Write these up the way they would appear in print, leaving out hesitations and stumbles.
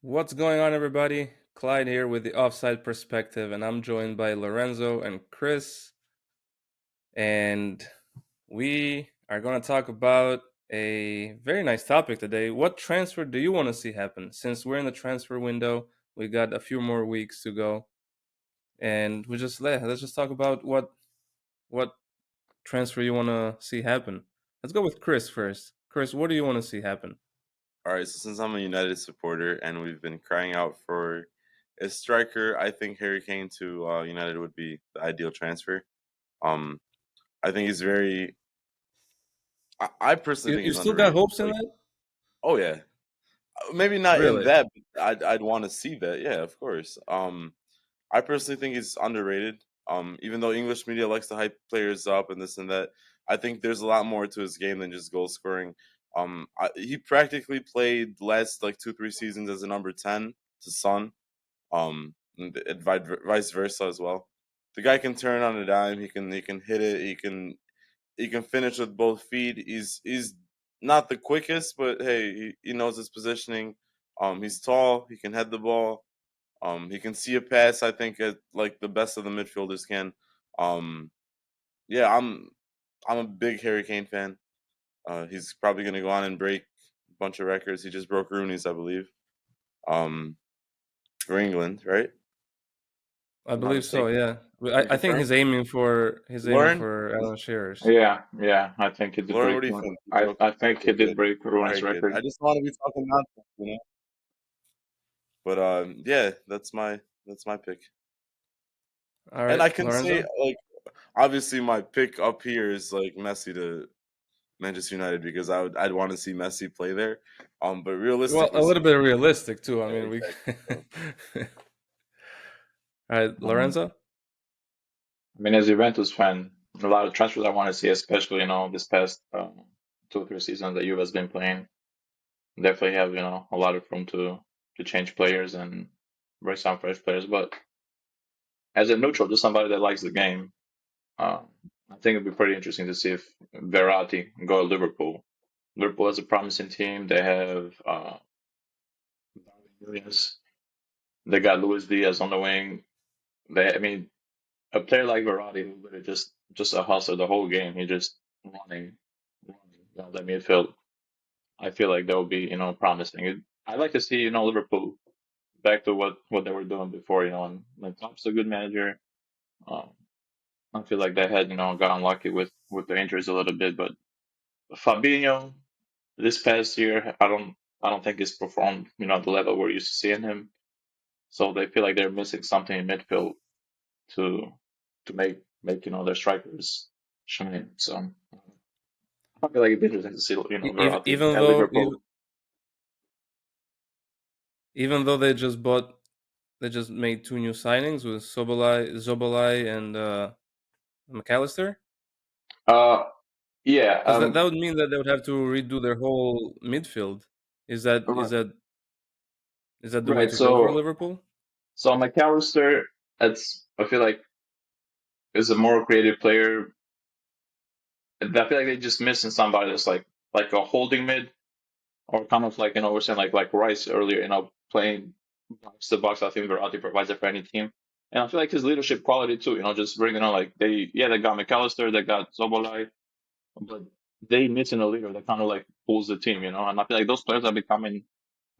What's going on, everybody? Clyde here with the Offside Perspective, and I'm joined by Lorenzo and Kris. And we are going to talk about a very nice topic today. What transfer do you want to see happen? Since we're in the transfer window, we got a few more weeks to go, and let's just talk about what transfer you want to see happen. Let's go with Kris first. Kris, what do you want to see happen? All right, so since I'm a United supporter and we've been crying out for a striker, I think Harry Kane to United would be the ideal transfer. Um, I think he's very. I personally think You he's still got underrated. hopes in Like, that? oh yeah, maybe not in Really? that, but I'd want to see that. Yeah, of course. I personally think he's underrated. Even though English media likes to hype players up and this and that, I think there's a lot more to his game than just goal scoring. He practically played last like 2 3 seasons as a number 10 to Son, and vice versa as well. The guy can turn on a dime. He can hit it. He can finish with both feet. He's not the quickest, but hey, he knows his positioning. He's tall. He can head the ball. He can see a pass. I think at like the best of the midfielders can. Um, yeah, I'm a big Harry Kane fan. He's probably gonna go on and break a bunch of records. He just broke Rooney's, I believe. Um, for England, right? If I I'm not believe so. mistaken. Yeah, Can you I think confirm? he's aiming for Lauren, Alan Shearer's. Yeah, I think he did Lauren, break. what do you think? I think Okay, he did good. break All Rooney's right, good. I record. just want to be talking nonsense. But yeah, that's my pick. All And right, I can say Lorenzo. like obviously my pick up here is like Messi to Manchester United because I'd want to see Messi play there. But Well, a realistically little bit speaking, realistic too. I yeah, mean, we. exactly. So, All right, Um, Lorenzo. I mean, as a Juventus fan, a lot of transfers I want to see, especially this past 2 or 3 seasons that Juve has been playing, definitely have a lot of room to change players and bring some fresh players. But as a neutral, just somebody that likes the game, um, I think it'd be pretty interesting to see if Veratti go to Liverpool. Liverpool has a promising team. They have Darwin Núñez. They got Luis Diaz on the wing. I mean, a player like Veratti who would have just a hustler the whole game. He just running that midfield. I feel like that would be promising. I like to see Liverpool back to what they were doing before. And Klopp's a good manager. Um, I feel like they had got unlucky with the injuries a little bit, but Fabinho this past year, I don't think he's performed at the level we're used to seeing him. So they feel like they're missing something in midfield to to make their strikers shine. So I feel like it'd be interesting to see Verratti Even at though Liverpool. even though they just made two new signings with Zobolai and McAllister, Uh, yeah. because that would mean that they would have to redo their whole midfield. Is that is Right. that is that the way Right. to go for So Liverpool? McAllister, I feel like is a more creative player. I feel like they're just missing somebody that's like a holding mid or kind of like we're saying like Rice earlier. Playing box to box. I think Verratti provides it for any team. And I feel like his leadership quality too, just bringing on like they got McAllister, they got Zobolai, but they missing a leader that kind of like pulls the team. And I feel like those players are becoming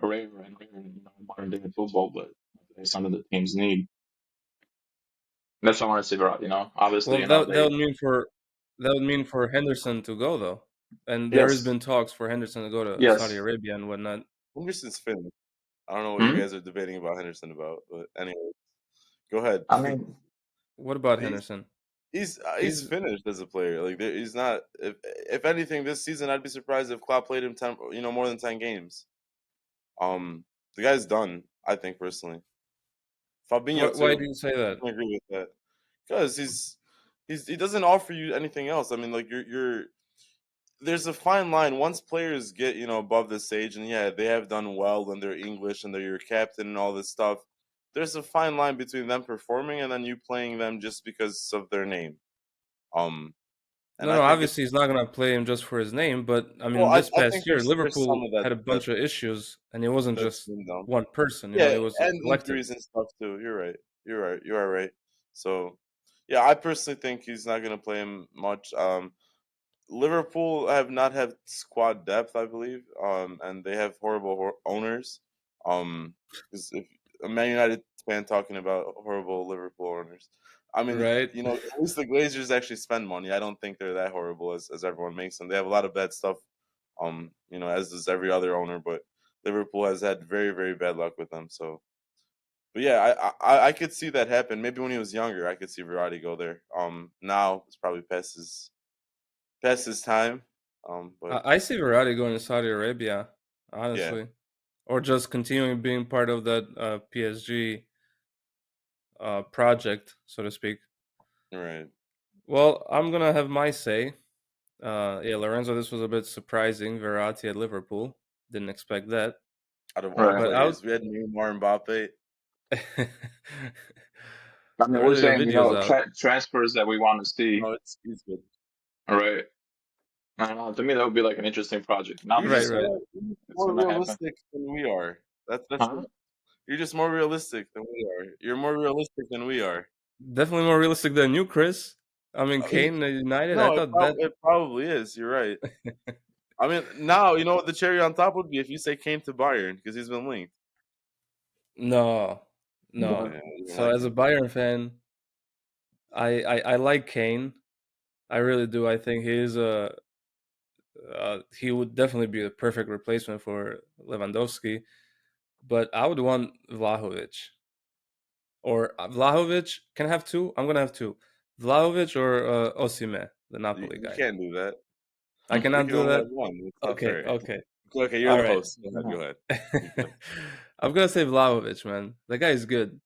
rarer and rarer in modern day football, but it's something that teams need. That's what I want to see Verratti. Obviously, Well, that they would mean for Henderson to go though, and there has yes, been talks for Henderson to go to Saudi yes. Arabia and whatnot. Henderson's finished. I don't know what you Hmm? guys are debating about Henderson about, but anyway, go ahead. I mean, What about he's Henderson? he's He's finished as a player. Like he's not. If anything, this season I'd be surprised if Klopp played him 10, more than 10 games. The guy's done. I think personally. Fabinho why too. do you say I that? can agree with that because he doesn't offer you anything else. I mean, like you're there's a fine line once players get above this age, and yeah, they have done well and they're English and they're your captain and all this stuff. There's a fine line between them performing and then you playing them just because of their name. Um, And No, I no. think it's Obviously, he's not gonna play him just for his name. But I well, mean, I, this I think past year, there's some Liverpool of that had a that bunch of issues, and it wasn't that's just been done. one person. Yeah, It was a and collective. injuries and stuff too. You're right. You're right. You are right. So, yeah, I personally think he's not going to play him much. Liverpool have not had squad depth, I believe, and they have horrible owners. 'Cause if a Man United fan talking about horrible Liverpool owners, I mean, Right. at least the Glazers actually spend money. I don't think they're that horrible as everyone makes them. They have a lot of bad stuff, as does every other owner, but Liverpool has had very, very bad luck with them. So, but yeah, I could see that happen. Maybe when he was younger, I could see Veratti go there. Now it's probably past his time. But I see Veratti going to Saudi Arabia, yeah, honestly, or just continuing being part of that PSG project, so to speak. right. Well, I'm gonna have my say. Yeah, Lorenzo, this was a bit surprising. Verratti at Liverpool, didn't expect that. Out of all Right. But out. players, we had Neymar, Mbappe. I mean, we're Already the saying, videos out. transfers that we want to see. No, it's good. All right. I don't know. To me, that would be like an interesting project. Now, You're maybe Right, just right. it's more gonna happen. realistic than we are. That's Huh? you're just more realistic than we are. You're more realistic than we are. Definitely more realistic than you, Chris. I mean, Uh, he- Kane at United. I no, thought that. it probably is. You're right. I mean, now you know what the cherry on top would be if you say Kane to Bayern because he's been linked. No, But no. Yeah, you don't So like as a him. Bayern fan, I like Kane. I really do. I think he would definitely be the perfect replacement for Lewandowski. But I would want Vlahovic or Vlahovic. Can I have two? I'm gonna have two. Vlahovic or Osimhen, the You, Napoli you guy. can't do that. I We cannot can do only that. have one. It's not Okay, fair. okay, Okay, you're all the right. host. Go ahead. Go ahead. You're good. I'm gonna say Vlahovic, man. The guy is good.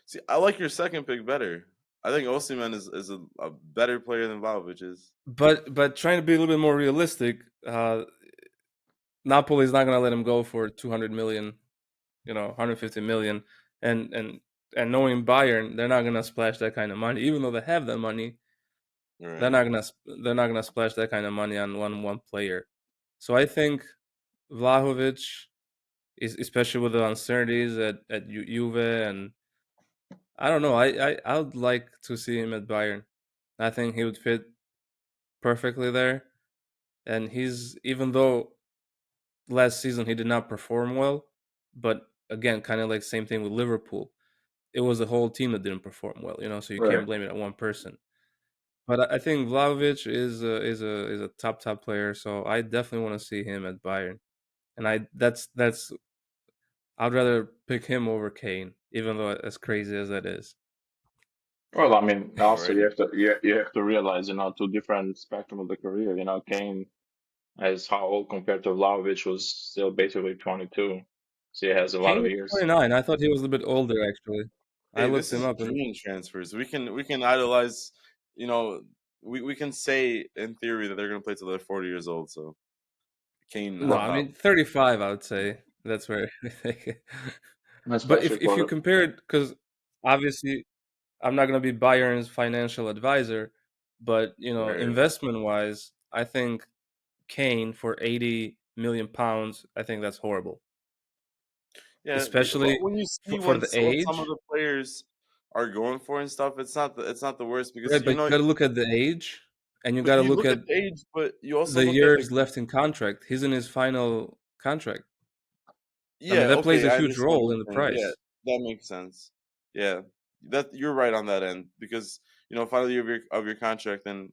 See, I like your second pick better. I think Osimhen is a better player than Vlahovic is. But trying to be a little bit more realistic, Napoli is not going to let him go for 200 million, 150 million, and and and knowing Bayern, they're not going to splash that kind of money, even though they have that money. They're Right. not gonna they're not gonna splash that kind of money on one player. So I think Vlahovic is, especially with the uncertainties at Juve, and I don't know. I would like to see him at Bayern. I think he would fit perfectly there. And he's, even though last season he did not perform well, but again, kind of like same thing with Liverpool. It was the whole team that didn't perform well, so you right. can't blame it on one person. But I think Vlahovic is a top player, so I definitely want to see him at Bayern. And that's I'd rather pick him over Kane, even though as crazy as that is. Well, I mean, also you Alrighty. have to you have to realize, two different spectrum of the career. Kane, as how old compared to Vlahovic, was still basically 22, so he has a lot Kane of was years. 29. I thought he was a bit older actually. I Hey, looked this him is up and dream transfers. We can idolize. You know, we can say in theory that they're gonna play till they're 40 years old. So Kane, no, Well, I mean 35. I would say that's where. But if especially if you for compare it, because obviously I'm not going to be Bayern's financial advisor, but right. investment wise, I think Kane for 80 million pounds, I think that's horrible, Yeah, especially when you see for the what some of age. the players are going for and stuff, it's not the worst because Right? But you got to look at the age, and you but got to you look look at at the age, but you also the look at the years left in contract. He's in his final contract. I mean, yeah. that plays Okay, a I huge understand what role in you're the saying. Yeah, price. that makes sense. Yeah, that you're right on that end because final year of your contract, then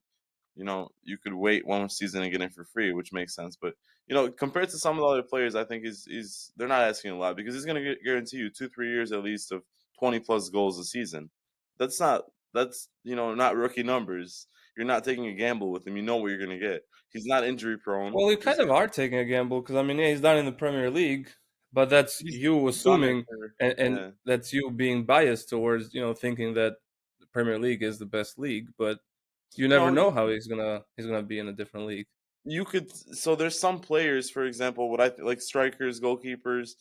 you could wait one more season and get it for free, which makes sense. But compared to some of the other players, I think is they're not asking a lot because he's going to guarantee you 2-3 years at least of 20 plus goals a season. That's not rookie numbers. You're not taking a gamble with him. You know what you're going to get. He's not injury prone, Well, you which kind is of are taking a gamble because I mean, yeah, he's not in the Premier League, but that's he's you done it assuming, for and yeah. that's you being biased towards thinking that the Premier League is the best league. But you never No, know how he's gonna be in a different league. you could so there's some players, for example, what like strikers, goalkeepers,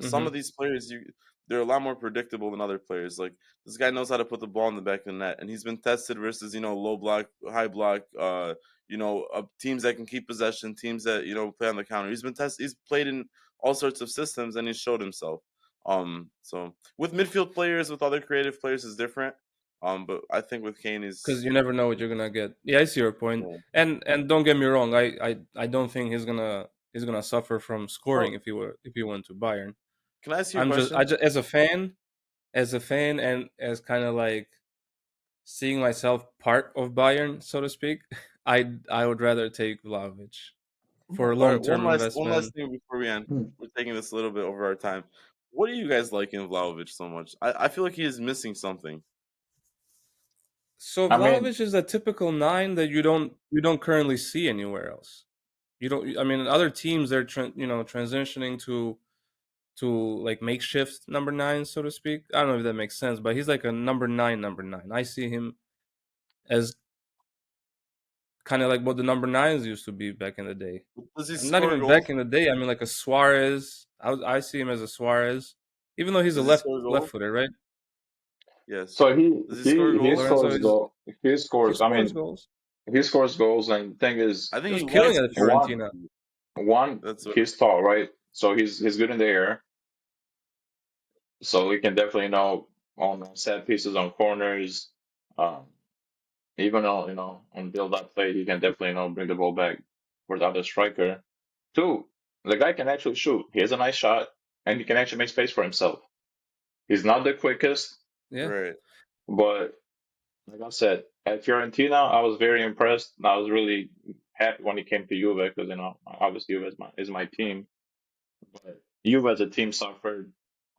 some Hmm. of these players they're a lot more predictable than other players. Like this guy knows how to put the ball in the back of the net, and he's been tested versus low block, high block, teams that can keep possession, teams that play on the counter. He's been tested. He's played in all sorts of systems, and he's showed himself. So with midfield players, with other creative players, is different. But I think with Kane because is you never know what you're gonna get. Yeah, I see your point. yeah. And don't get me wrong, I don't think he's gonna suffer from scoring Oh, if he went to Bayern. can I ask you a question? I just as a fan, and as kind of like seeing myself part of Bayern, so to speak. I would rather take Vlahovich for a All right, long term one last investment. thing before we end. Hmm. We're taking this a little bit over our time. What do you guys like in Vlahovic so much? I feel like he is missing something. So I mean, Vlahovic is a typical nine that you don't currently see anywhere else. You don't. I mean, other teams they're transitioning to like makeshift number nine, so to speak. I don't know if that makes sense, but he's like a number nine, number nine. I see him as kind of like what the number nines used to be back in the day. Does he And not score even goals? back in the day. I mean, like a Suarez. I see him as a Suarez, even though he's a Does he score left goals? footed, right? Yes. so he Does he score he he goals? Lorenzo scores is goal. He he scores. I scores mean, goals. he scores goals, and the thing I is, He think was he killing wants it at to. one Fiorentina. one That's what. he's tall, right? So he's good in the air. So he can definitely on set pieces on corners, um, even on on build up play, he can definitely bring the ball back for the other striker. Two, the guy can actually shoot. He has a nice shot, and he can actually make space for himself. He's not the quickest, Yeah. Right. but like I said, at Fiorentina, I was very impressed. And I was really happy when he came to Juve because obviously Juve is my team. But Juve as a team suffered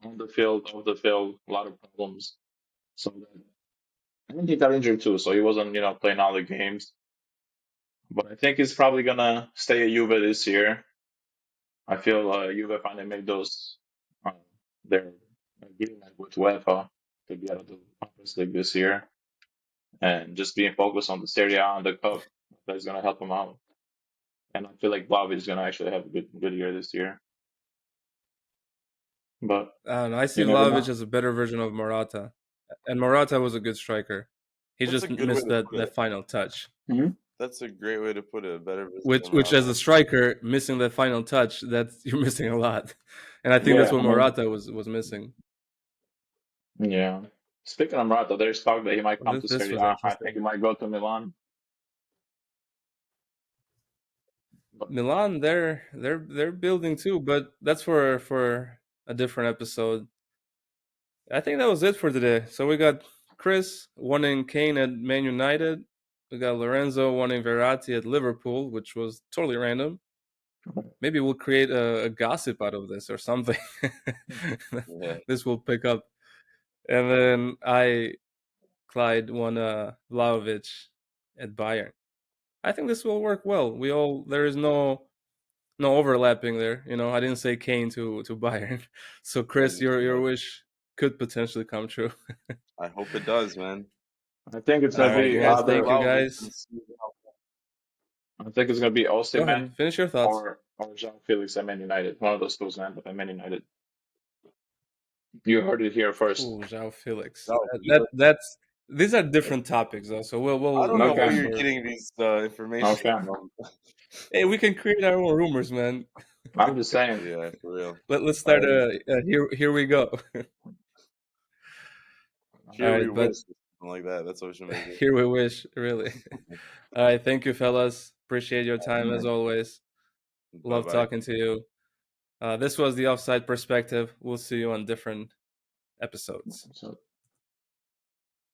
on the field, off the field, a lot of problems. So that, and he got injured too, so he wasn't playing all the games. But I think he's probably gonna stay at Juve this year. I feel Juve finally made those their agreement with UEFA to be out of the Conference League this year, and just being focused on the Serie A and the Cup that's gonna help him out. And I feel like Vlahovic is gonna actually have a good year this year. But I don't know. I see you never Vlahovic know. as a better version of Morata, and Morata was a good striker. He That's a just good way missed to put that it. final touch. Hmm. That's a great way to put it. A better version of Which as a Morata. striker, missing that final touch, that's you're missing a lot. And I think that's Yeah, what I mean, Morata was missing. yeah. Speaking of Morata, there's talk that he might come to This Serie was A. I interesting. think he might go to Milan. But Milan, they're building too, but that's for a different episode. I think that was it for today. So we got Kris wanting Kane at Man United. We got Lorenzo wanting Veratti at Liverpool, which was totally random. Maybe we'll create a gossip out of this or something. Yeah. This will pick up. And then Clyde, won Vlahovic at Bayern. I think this will work well. There is no overlapping there. I didn't say Kane to Bayern. So Kris, your Yeah. wish could potentially come true. I hope it does, man. I think it's All gonna right, be guys. Hopefully Thank either. you, Vlahovic can guys. see it out. I think it's gonna be Go ahead. Osimhen Finish your thoughts. or Jean Felix at Man United. One of those two is gonna end up at Man United. You heard it here first. Ooh, João Felix. No, That's these are different topics though. So I we'll don't know leave where this Okay. you're for. getting these information Okay. from. Hey, we can create our own rumors, man. I'm just saying. Yeah, for real. Let's start. Um, Here we go. All here we right, wish but something like that. That's what we should make it. here we wish, really. All right, thank you, fellas. Appreciate your time as always. Bye Love bye. talking to you. This was the Offside Perspective. We'll see you on different episodes. So